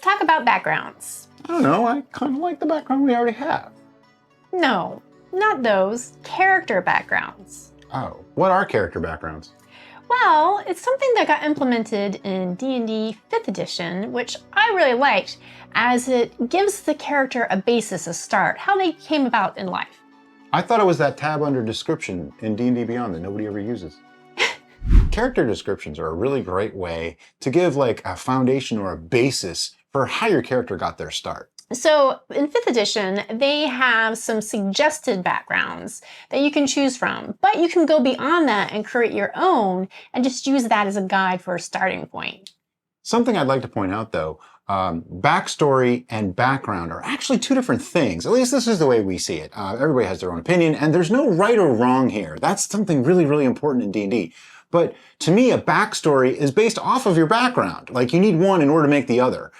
talk about backgrounds. I don't know, I kind of like the background we already have. No, not those. Character backgrounds. Oh, what are character backgrounds? Well, it's something that got implemented in D&D 5th edition, which I really liked, as it gives the character a basis, a start, how they came about in life. I thought it was that tab under description in D&D Beyond that nobody ever uses. Character descriptions are a really great way to give like a foundation or a basis for how your character got their start. So in 5th edition, they have some suggested backgrounds that you can choose from, but you can go beyond that and create your own and just use that as a guide for a starting point. Something I'd like to point out though, backstory and background are actually two different things. At least this is the way we see it. Everybody has their own opinion and there's no right or wrong here. That's something really, really important in D&D. But to me, a backstory is based off of your background. Like you need one in order to make the other.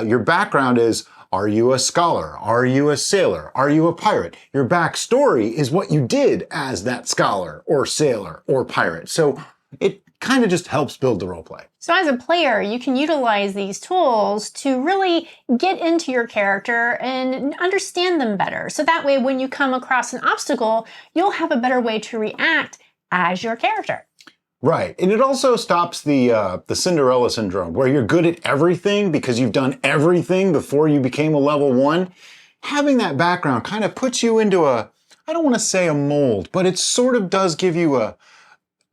Your background is, are you a scholar? Are you a sailor? Are you a pirate? Your backstory is what you did as that scholar or sailor or pirate. So it kind of just helps build the roleplay. So as a player, you can utilize these tools to really get into your character and understand them better. So that way, when you come across an obstacle, you'll have a better way to react as your character. Right, and it also stops the Cinderella syndrome, where you're good at everything because you've done everything before you became a level 1. Having that background kind of puts you into I don't want to say a mold, but it sort of does give you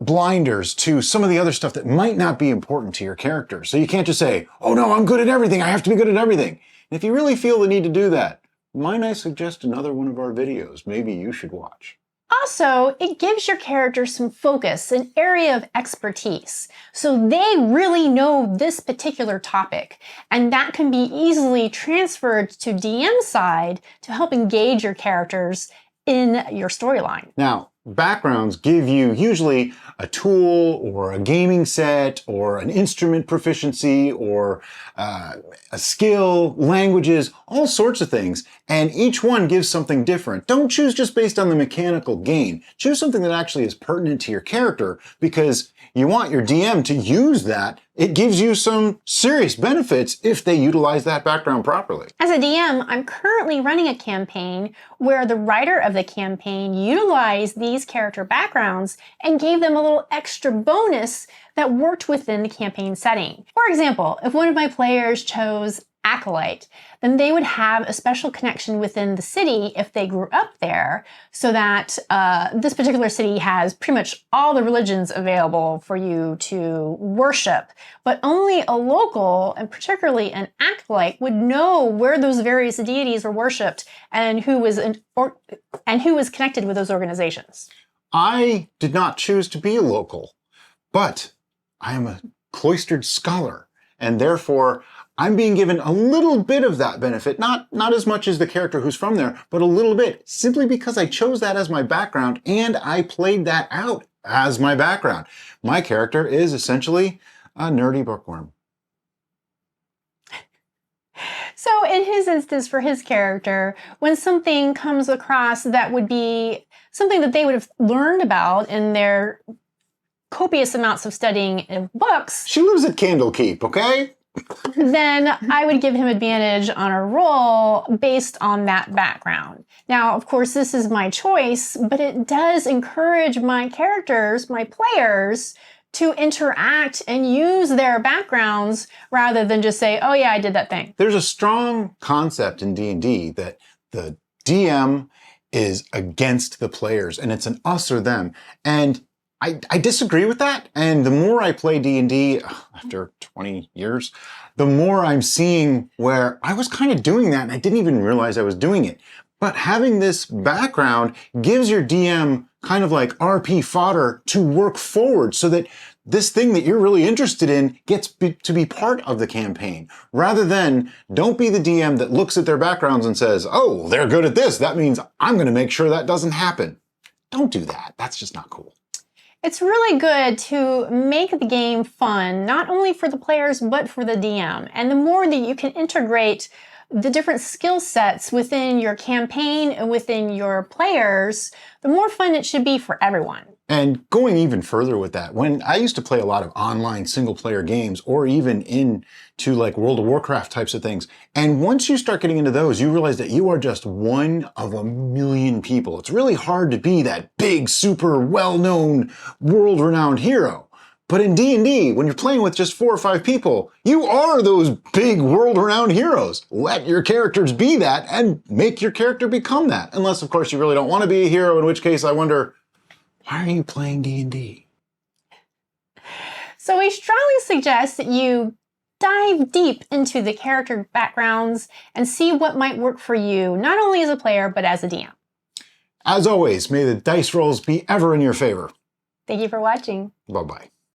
blinders to some of the other stuff that might not be important to your character. So you can't just say, oh no, I'm good at everything, I have to be good at everything. And if you really feel the need to do that, might I suggest another one of our videos maybe you should watch? Also, it gives your character some focus, an area of expertise. So they really know this particular topic, and that can be easily transferred to DM side to help engage your characters in your storyline. Now, backgrounds give you usually a tool or a gaming set or an instrument proficiency or a skill, languages, all sorts of things. And each one gives something different. Don't choose just based on the mechanical gain. Choose something that actually is pertinent to your character because you want your DM to use that. It gives you some serious benefits if they utilize that background properly. As a DM, I'm currently running a campaign where the writer of the campaign utilized these character backgrounds and gave them a little extra bonus that worked within the campaign setting. For example, if one of my players chose acolyte, then they would have a special connection within the city if they grew up there, so that this particular city has pretty much all the religions available for you to worship, but only a local, and particularly an acolyte, would know where those various deities were worshipped and who was connected with those organizations. I did not choose to be a local, but I am a cloistered scholar, and therefore I'm being given a little bit of that benefit, not as much as the character who's from there, but a little bit, simply because I chose that as my background and I played that out as my background. My character is essentially a nerdy bookworm. So in his instance, for his character, when something comes across that would be something that they would have learned about in their copious amounts of studying of books. She lives at Candlekeep, okay? Then I would give him advantage on a roll based on that background. Now, of course, this is my choice, but it does encourage my characters, my players, to interact and use their backgrounds rather than just say, oh yeah, I did that thing. There's a strong concept in D&D that the DM is against the players and it's an us or them. And I disagree with that. And the more I play D&D after 20 years, the more I'm seeing where I was kind of doing that and I didn't even realize I was doing it. But having this background gives your DM kind of like RP fodder to work forward so that this thing that you're really interested in gets to be part of the campaign, rather than don't be the DM that looks at their backgrounds and says, oh, they're good at this. That means I'm going to make sure that doesn't happen. Don't do that. That's just not cool. It's really good to make the game fun, not only for the players, but for the DM. And the more that you can integrate the different skill sets within your campaign and within your players, the more fun it should be for everyone. And going even further with that, when I used to play a lot of online single player games or even into like World of Warcraft types of things, and once you start getting into those, you realize that you are just one of a million people. It's really hard to be that big, super well-known, world-renowned hero. But in D&D, when you're playing with just 4 or 5 people, you are those big world-renowned heroes. Let your characters be that and make your character become that. Unless, of course, you really don't want to be a hero, in which case I wonder, why are you playing D&D? So we strongly suggest that you dive deep into the character backgrounds and see what might work for you, not only as a player, but as a DM. As always, may the dice rolls be ever in your favor. Thank you for watching. Bye-bye.